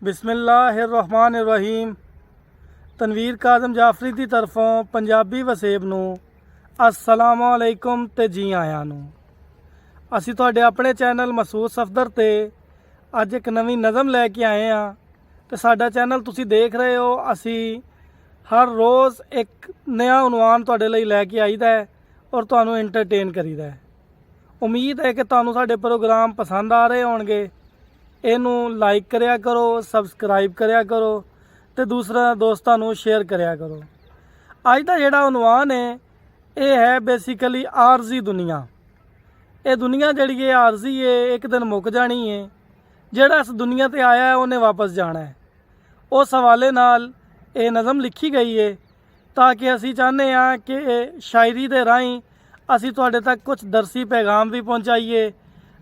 बिस्मिल्लाहिर्रहमानिर्रहीम। तनवीर काज़म जाफरी की तरफों पंजाबी वसेब नूं अस्सलामु अलैकुम ते जी आयां नूं। असी तुहाडे अपने चैनल महसूस सफदर ते अज एक नवीं नज़म लैके आए हाँ ते साडा चैनल तुसी देख रहे हो। असी हर रोज़ एक नया उनवान तुहाडे लई लैके आईदा है और तुहानूं एंटरटेन करीदा है। उम्मीद है कि तुहानूं साडे प्रोग्राम पसंद आ रहे होणगे। इनू लाइक करिया करो, सबसक्राइब करिया करो ते दूसरा दोस्तां नूं शेयर करिया करो। अज दा जिहड़ा उनवान है ये है बेसिकली आरजी दुनिया। ये दुनिया जिहड़ी है आरजी है, एक दिन मुक जानी है। जिहड़ा इस दुनिया ते आया है उन्हें वापस जाना है। उस हवाले नाल ये नज़म लिखी गई है ताकि असी चाहते हैं कि शायरी दे राहीं असी तुहाडे तक कुछ दरसी पैगाम भी पहुँचाइए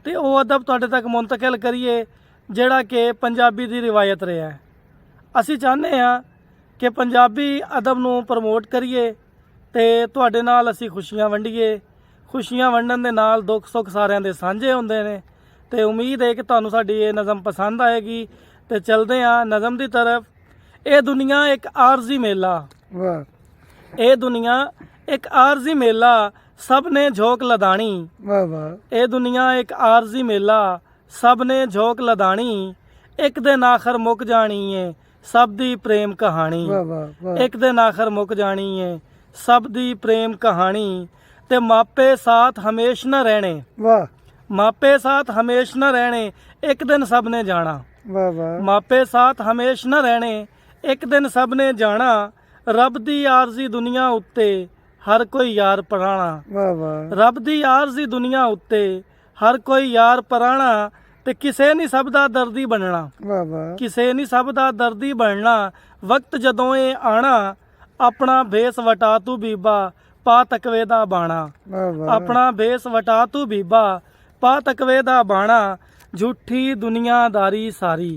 ते वो अदब तुहाडे तक मुंतकिल करिए जिहड़ा कि पंजाबी दी रिवायत रहा है। असी चाहते हैं कि पंजाबी अदब नूं प्रमोट करिए ते तुहाडे नाल असी खुशियां वंडीए। खुशियां वंडण दे नाल दुख सुख सारिਆਂ दे साझे हुंदे ने ते उम्मीद है कि तुहानूं साडी ये नज़म पसंद आएगी। ते चलदे हैं नज़म दी तरफ। ये दुनिया एक आरजी मेला, ये दुनिया एक आरजी मेला, सब ने झोंक लदानी। ये दुनिया एक आरजी मेला, सब ने झोंक लदानी। एक दिन आखर मुक जानी है सब दी प्रेम कहानी। एक दिन आखर मुक जानी है सब दी प्रेम कहानी। ते मापे साथ हमेश न रहने, मापे साथ हमेश न रहने, एक दिन सब ने जाना। मापे साथ हमेश न रहने, एक दिन सब ने जाना। रब दी आरजी दुनिया उत्ते हर कोई यार पराना। रब दी आरजी दुनिया उत्ते हर कोई यार पराना। ते किसे नहीं सब दा दर्दी बनना, किसे नहीं सब दा दर्दी बनना। वक्त जदों ए आना अपना भेस वटा तू बीबा पा तकवे दा बाणा। अपना भेस वटा तू बीबा पा तकवे दा बाणा। झूठी दुनियादारी सारी,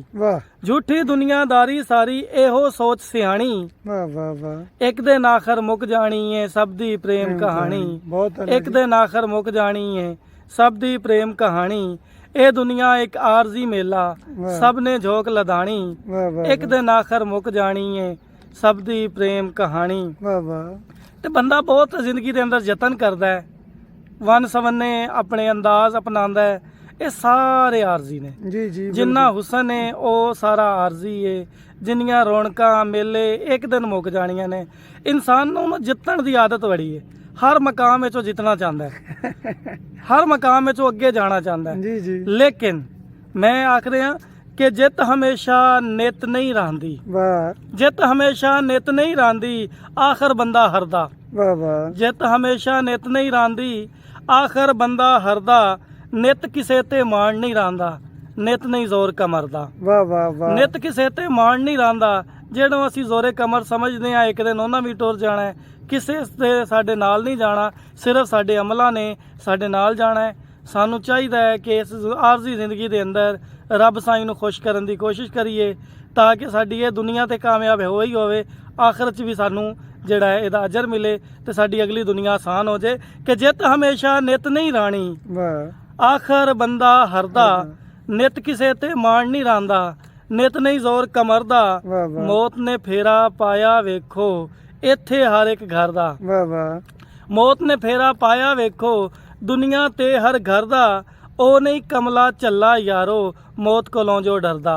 झूठी दुनियादारी सारी, एहो सोच सियाणी। एक दिन आखर मुक जानी है सब दी प्रेम कहानी। एक दिन आखर मुक जानी है सब दी प्रेम कहानी। ये दुनिया एक आरजी मेला, सब ने झोंक लदानी। एक दिन आखर मुक जानी है सब दी प्रेम कहानी। ते बंदा बहुत जिंदगी के अंदर यतन करता है, वन सवन्ने अपने अंदाज अपनांदा है। ये सारे आरजी ने जी जी। जिन्ना हुसन है वो सारा आरजी है। जिन्नियां रौनकां मेले एक दिन मुक जानियां ने। इंसान नूं जितण दी आदत बड़ी है। हर मकाम में जितना चाहता है, हर में अगे जाना चाहता है जी जी। लेकिन मैं आख रहा कि जित हमेशा नित नहीं रहिंदी, जित हमेशा नित नहीं रहिंदी, आखिर बंदा हरदा। जित हमेशा नित नहीं रहिंदी, आखिर बंदा हरदा। नित किसे ते मान नहीं रहिंदा, नित नहीं जोर कमर दा। नित किसे ते मान नहीं रहिंदा। जेड़ों असी जोरे कमर समझते हैं एक दिन उन्हां भी टुर जाना है। किसे से साडे नाल नहीं जाना, सिर्फ साडे अमलों ने साडे नाल जाना है। सानू चाहिए है कि इस आरजी जिंदगी के अंदर रब साईं नूं खुश करने की कोशिश करिए ताकि साडी ये दुनिया ते कामयाब हो ही होवे, आखिरत भी सानू जिहड़ा है इहदा अजर मिले ते साडी अगली दुनिया आसान हो जाए। कि जित हमेशा नित नहीं राणी, आखिर बंदा हरदा। नित किसे ते मान नहीं रहिंदा, नित नहीं जोर कमर दा। मौत ने फेरा पाया वेखो इत्थे हर एक घर दा। मौत ने फेरा पाया वेखो दुनिया ते हर घर दा। ओ नहीं कमला चला यारो मौत कोलों जो डरदा।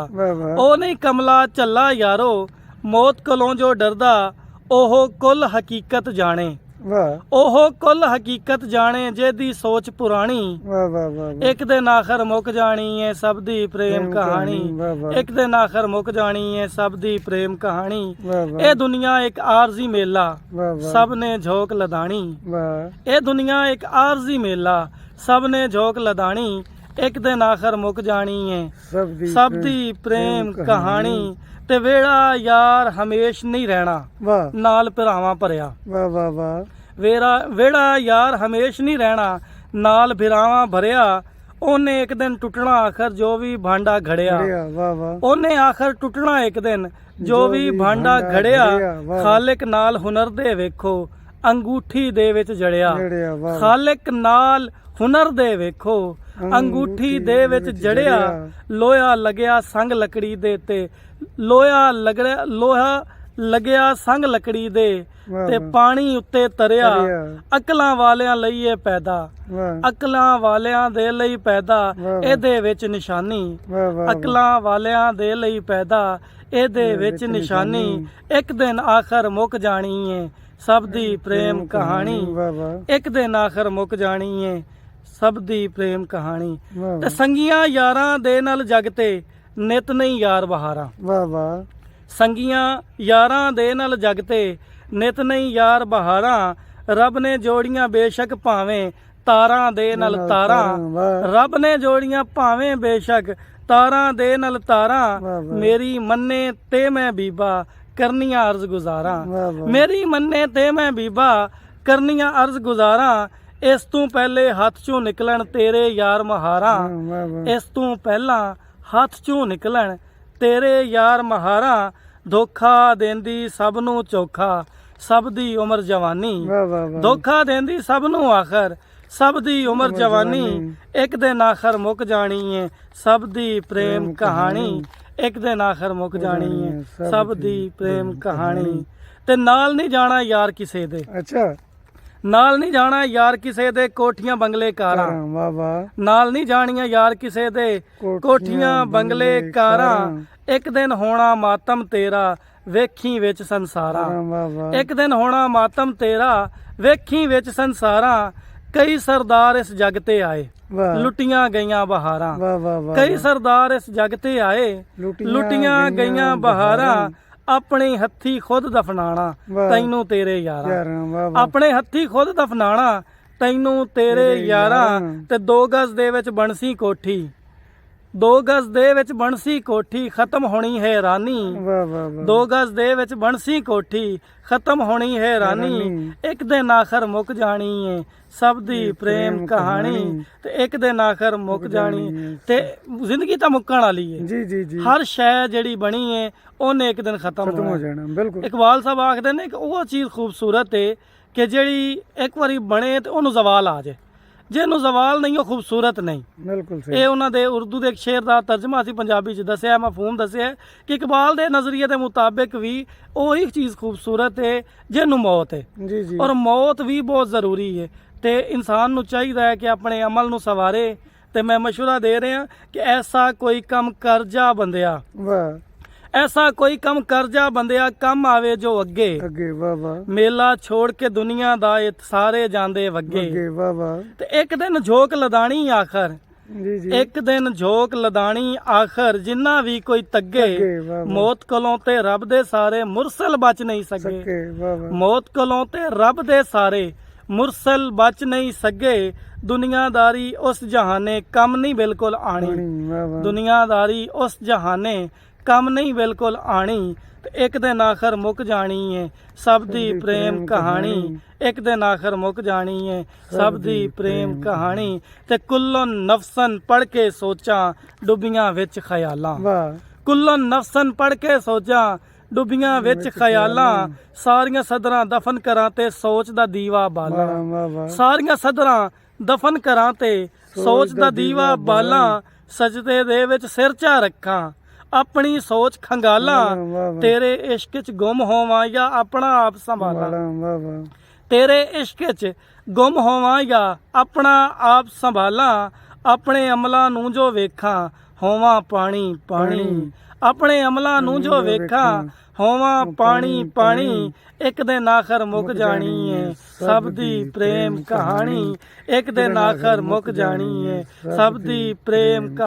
ओ नहीं कमला चला यारो मौत कोलों जो डरदा। ओहो कुल हकीकत जाने, ओहो कुल हकीकत जाने, जेदी सोच पुरानी। एक दिन आखर मुक जानी है सब दी प्रेम कहानी। एक दिन आखर मुक जानी है सब दी प्रेम कहानी। ये दुनिया एक आरजी मेला, सब ने झोंक लदानी। ये दुनिया एक आरजी मेला, सब ने झोंक लदानी। एक दिन आखर मुक जानी है सब दी प्रेम कहानी। ते वेड़ा यार हमेश नहीं रहना, नाल भरावां भरिया। वेड़ा यार हमेश नहीं रहना, नाल भिरावां भरिया। ओने एक दिन टुटना आखिर जो भी भांडा घड़िया। ओने आखिर टुटना एक दिन जो भी भांडा घड़िया। खालिक नाल हुनर दे वेखो अंगूठी दे विच जड़िया। खालिक नाल हुनर दे वेखो अंगूठी दे विच जड़िया। लोया लगया संग लकड़ी दे ते ਲੋਹਾ ਲੱਗਿਆ ਸੰਗ ਲੱਕੜੀ ਦੇ ਵਾਹ ਤੇ ਵਾਹ ਪਾਣੀ ਉੱਤੇ ਤਰਿਆ ਤਰਿਆ। ਅਕਲਾਂ ਵਾਲਿਆਂ ਲਈ ਇਹ ਪੈਦਾ ਵਾਹ ਅਕਲਾਂ ਵਾਲਿਆਂ ਦੇ ਲਈ ਪੈਦਾ ਵਾਹ। ਇਹਦੇ ਵਿੱਚ ਨਿਸ਼ਾਨੀ ਵਾਹ ਵਾਹ ਅਕਲਾਂ ਵਾਲਿਆਂ ਦੇ ਲਈ ਪੈਦਾ ਇਹਦੇ ਵਿੱਚ ਨਿਸ਼ਾਨੀ ਇੱਕ ਦਿਨ ਆਖਰ ਮੁੱਕ ਜਾਣੀ ਏ ਸਭ ਦੀ ਪ੍ਰੇਮ ਕਹਾਣੀ ਵਾਹ ਵਾਹ ਇੱਕ ਦਿਨ ਆਖਰ ਮੁੱਕ ਜਾਣੀ ਏ ਸਭ ਦੀ ਪ੍ਰੇਮ ਕਹਾਣੀ ਵਾਹ ਤੇ ਸੰਗੀਆਂ ਯਾਰਾਂ ਦੇ ਨਾਲ ਜਗ ਤੇ ਨਿਤ ਨਹੀਂ ਯਾਰ ਬਹਾਰਾਂ ਵਾਹ ਵਾਹ ਸੰਗੀਆਂ ਯਾਰਾਂ ਦੇ ਨਾਲ ਜਗ ਤੇ ਨਿਤ ਨਹੀਂ ਯਾਰ ਬਹਾਰਾਂ ਰੱਬ ਨੇ ਜੋੜੀਆਂ ਬੇਸ਼ੱਕ ਭਾਵੇਂ ਤਾਰਾਂ ਦੇ ਨਾਲ ਤਾਰਾਂ ਵਾਹ ਰੱਬ ਨੇ ਜੋੜੀਆਂ ਭਾਵੇਂ ਬੇਸ਼ੱਕ ਤਾਰਾਂ ਦੇ ਨਾਲ ਤਾਰਾਂ ਵਾਹ ਵਾਹ। ਮੇਰੀ ਮੰਨੇ ਤੇ ਮੈਂ ਬੀਬਾ ਕਰਨੀਆਂ ਅਰਜ਼ ਗੁਜ਼ਾਰਾਂ ਵਾਹ ਵਾਹ ਮੇਰੀ ਮੰਨੇ ਤੇ ਮੈਂ ਬੀਬਾ ਕਰਨੀਆਂ ਅਰਜ਼ ਗੁਜ਼ਾਰਾਂ ਇਸ ਤੋਂ ਪਹਿਲੇ ਹੱਥ ਚੋਂ ਨਿਕਲਣ ਤੇਰੇ ਯਾਰ ਮਹਾਰਾਂ ਵਾਹ ਵਾਹ ਇਸ ਤੋਂ ਪਹਿਲਾਂ ਹੱਥ ਚੋਂ ਨਿਕਲਣ ਤੇਰੇ ਯਾਰ ਮਹਾਰਾਂ ਧੋਖਾ ਦੇਂਦੀ ਸਭ ਨੂੰ ਚੋਖਾ ਸਭ ਦੀ ਉਮਰ ਜਵਾਨੀ ਵਾਹ ਵਾਹ ਵਾਹ ਧੋਖਾ ਦੇਂਦੀ ਸਭ ਨੂੰ ਆਖਰ ਸਭ ਦੀ ਉਮਰ ਜਵਾਨੀ ਇੱਕ ਦਿਨ ਆਖਰ ਮੁੱਕ ਜਾਣੀ ਏ ਸਭ ਦੀ ਪ੍ਰੇਮ ਕਹਾਣੀ ਇੱਕ ਦਿਨ ਆਖਰ ਮੁੱਕ ਜਾਣੀ ਏ ਸਭ ਦੀ ਪ੍ਰੇਮ ਕਹਾਣੀ ਤੇ ਨਾਲ ਨਹੀਂ ਜਾਣਾ ਯਾਰ ਕਿਸੇ ਦੇ ਅੱਛਾ ਨਾਲ ਨਹੀਂ ਜਾਣਾ ਯਾਰ ਕਿਸੇ ਦੇ ਕੋਠੀਆਂ ਬੰਗਲੇ ਕਾਰਾਂ ਵਾਹ ਵਾਹ ਨਾਲ ਨਹੀਂ ਜਾਣੀਆਂ ਯਾਰ ਕਿਸੇ ਦੇ ਕੋਠੀਆਂ ਬੰਗਲੇ ਕਾਰਾਂ ਇੱਕ ਦਿਨ ਹੋਣਾ ਮਾਤਮ ਤੇਰਾ ਵੇਖੀ ਵਿੱਚ ਸੰਸਾਰਾਂ ਵਾਹ ਵਾਹ ਇੱਕ ਦਿਨ ਹੋਣਾ ਮਾਤਮ ਤੇਰਾ ਵੇਖੀ ਵਿੱਚ ਸੰਸਾਰਾਂ ਕਈ ਸਰਦਾਰ ਇਸ ਜਗ ਤੇ ਆਏ ਵਾਹ ਲੁੱਟੀਆਂ ਗਈਆਂ ਬਹਾਰਾਂ ਵਾਹ ਵਾਹ ਵਾਹ ਕਈ ਸਰਦਾਰ ਇਸ ਜਗ ਤੇ ਆਏ ਲੁੱਟੀਆਂ ਗਈਆਂ ਬਹਾਰਾਂ ਆਪਣੇ ਹੱਥੀ ਖੁਦ ਦਫਨਾਣਾ ਵਾਹ। ਤੈਨੂੰ ਤੇਰੇ ਯਾਰਾਂ ਯਾਰਾਂ ਵਾਹ ਵਾਹ ਆਪਣੇ ਹੱਥੀ ਖੁਦ ਦਫਨਾਣਾ ਤੈਨੂੰ ਤੇਰੇ ਯਾਰਾਂ ਤੇ 2 ਗਜ਼ ਦੇ ਵਿੱਚ ਬਣਸੀ ਕੋਠੀ 2 ਗਜ਼ ਦੇ ਵਿੱਚ ਬਣਸੀ ਕੋਠੀ ਖਤਮ ਹੋਣੀ ਹੈਰਾਨੀ ਵਾਹ ਵਾਹ ਵਾਹ 2 ਗਜ਼ ਦੇ ਵਿੱਚ ਬਣਸੀ ਕੋਠੀ ਖਤਮ ਹੋਣੀ ਹੈਰਾਨੀ ਇੱਕ ਦਿਨ ਆਖਰ ਮੁੱਕ ਜਾਣੀ ਏ ਸਭ ਦੀ ਪ੍ਰੇਮ ਕਹਾਣੀ ਤੇ ਇੱਕ ਦਿਨ ਆਖਰ ਮੁੱਕ ਜਾਣੀ ਤੇ ਜ਼ਿੰਦਗੀ ਤਾਂ ਮੁੱਕਣ ਵਾਲੀ ਏ ਜੀ ਜੀ ਜੀ ਹਰ ਸ਼ੈ ਜਿਹੜੀ ਬਣੀ ਏ ਉਹਨੇ ਇੱਕ ਦਿਨ ਖਤਮ ਖਤਮ ਹੋ ਹੋਣਾ ਜਾਣਾ ਬਿਲਕੁਲ ਇਕਬਾਲ ਸਾਹਿਬ ਆਖਦੇ ਨੇ ਕਿ ਉਹ ਚੀਜ਼ ਖੂਬਸੂਰਤ ਏ ਕਿ ਜਿਹੜੀ ਇੱਕ ਵਾਰੀ ਬਣੇ ਤੇ ਉਹਨੂੰ ਜ਼ਵਾਲ ਆ ਜਾਏ ਜਿਹਨੂੰ ਜ਼ਵਾਲ ਨਹੀਂ ਉਹ ਖੂਬਸੂਰਤ ਨਹੀਂ ਬਿਲਕੁਲ ਸਹੀ ਇਹ ਉਹਨਾਂ ਦੇ ਉਰਦੂ ਦੇ ਇੱਕ ਸ਼ੇਰ ਦਾ ਤਰਜਮਾ ਸੀ ਪੰਜਾਬੀ ਚ ਦੱਸਿਆ ਮਫਹੂਮ ਦੱਸਿਆ ਕਿ ਇਕਬਾਲ ਦੇ ਨਜ਼ਰੀਏ ਦੇ ਮੁਤਾਬਿਕ ਵੀ ਉਹੀ ਚੀਜ਼ ਖੂਬਸੂਰਤ ਹੈ ਜਿਹਨੂੰ ਮੌਤ ਹੈ ਜੀ ਜੀ ਔਰ ਮੌਤ ਵੀ ਬਹੁਤ ਜ਼ਰੂਰੀ ਹੈ ਤੇ ਇਨਸਾਨ ਨੂੰ ਚਾਹੀਦਾ ਹੈ ਕਿ ਆਪਣੇ ਅਮਲ ਨੂੰ ਸਵਾਰੇ ਤੇ ਮੈਂ ਮਸ਼ਵਰਾ ਦੇ ਰਿਹਾ ਕਿ ਐਸਾ ਕੋਈ ਕੰਮ ਕਰ ਜਾ ਬੰਦਿਆ ਵਾਹ ਐਸਾ ਕੋਈ ਕੰਮ ਕਰ ਜਾ ਬੰਦਿਆ ਕੰਮ ਆਵੇ ਜੋ ਅੱਗੇ ਅੱਗੇ ਵਾਹ ਵਾਹ ਮੇਲਾ ਛੋੜ ਕੇ ਦੁਨੀਆ ਦਾ ਇਹ ਸਾਰੇ ਜਾਂਦੇ ਵੱਗੇ ਅੱਗੇ ਵਾਹ ਵਾਹ ਤੇ ਇੱਕ ਦਿਨ ਝੋਕ ਲਦਾਣੀ ਆਖਰ ਜੀ ਜੀ ਇੱਕ ਦਿਨ ਝੋਕ ਲਦਾਣੀ ਆਖਰ ਜਿੰਨਾ ਵੀ ਕੋਈ ਤੱਗੇ ਅੱਗੇ ਵਾਹ ਵਾਹ ਮੌਤ ਕੋਲੋਂ ਤੇ ਰੱਬ ਦੇ ਸਾਰੇ ਮੁਰਸਲ ਬਚ ਨਹੀਂ ਸਕੇ ਸਕੇ ਵਾਹ ਵਾਹ ਮੌਤ ਕੋਲੋਂ ਤੇ ਰੱਬ ਦੇ ਸਾਰੇ ਮੁਰਸਲ ਬਚ ਨਹੀਂ ਸਕੇ ਦੁਨੀਆਦਾਰੀ ਉਸ ਜਹਾਨੇ ਕੰਮ ਨਹੀਂ ਬਿਲਕੁਲ ਆਣੀ ਵਾਹ ਵਾਹ ਦੁਨੀਆਦਾਰੀ ਉਸ ਜਹਾਨੇ ਕੰਮ ਨਹੀਂ ਬਿਲਕੁਲ ਆਣੀ ਤੇ ਇੱਕ ਦਿਨ ਆਖਰ ਮੁੱਕ ਜਾਣੀ ਏ ਸਭ ਦੀ ਪ੍ਰੇਮ ਕਹਾਣੀ ਇੱਕ ਦਿਨ ਆਖਰ ਮੁੱਕ ਜਾਣੀ ਏ ਸਭ ਦੀ ਪ੍ਰੇਮ ਕਹਾਣੀ ਤੇ ਕੁੱਲਨ ਨਫਸਨ ਪੜ ਕੇ ਸੋਚਾਂ ਡੁੱਬੀਆਂ ਵਿੱਚ ਖਿਆਲਾਂ ਵਾਹ ਕੁੱਲਨ ਨਫਸਨ ਪੜ ਕੇ ਸੋਚਾਂ ਡੁੱਬੀਆਂ ਵਿੱਚ ਖਿਆਲਾਂ ਸਾਰੀਆਂ ਸਦਰਾਂ ਦਫਨ ਕਰਾਂ ਤੇ ਸੋਚ ਦਾ ਦੀਵਾ ਬਾਲਾਂ ਵਾਹ ਵਾਹ ਸਾਰੀਆਂ ਸਦਰਾਂ ਦਫਨ ਕਰਾਂ ਤੇ ਸੋਚ ਦਾ ਦੀਵਾ ਬਾਲਾਂ ਸਜਦੇ ਦੇ ਵਿੱਚ ਸਿਰ ਚਾ ਰੱਖਾਂ ਆਪਣੀ ਸੋਚ ਖੰਗਾਲਾਂ ਤੇਰੇ ਇਸ਼ਕ 'ਚ ਗੁੰਮ ਹੋਵਾਂ ਜਾਂ ਆਪਣਾ ਆਪ ਸੰਭਾਲਾਂ ਵਾਹ ਵਾਹ ਤੇਰੇ ਇਸ਼ਕ 'ਚ ਗੁੰਮ ਹੋਵਾਂ ਜਾਂ ਆਪਣਾ ਆਪ ਸੰਭਾਲਾਂ ਆਪਣੇ ਅਮਲਾਂ ਨੂੰ ਜੋ ਵੇਖਾਂ ਹੋਵਾਂ ਪਾਣੀ ਪਾਣੀ ਆਪਣੇ ਅਮਲਾਂ ਨੂੰ ਜੋ ਵੇਖਾਂ ਹੋਵਾਂ ਪਾਣੀ ਪਾਣੀ ਇੱਕ ਦਿਨ ਆਖਰ ਮੁੱਕ ਜਾਣੀ ਏ ਸਭ ਦੀ ਪ੍ਰੇਮ ਕਹਾਣੀ ਇੱਕ ਦਿਨ ਆਖਰ ਮੁੱਕ ਜਾਣੀ ਏ ਸਭ ਦੀ ਪ੍ਰੇਮ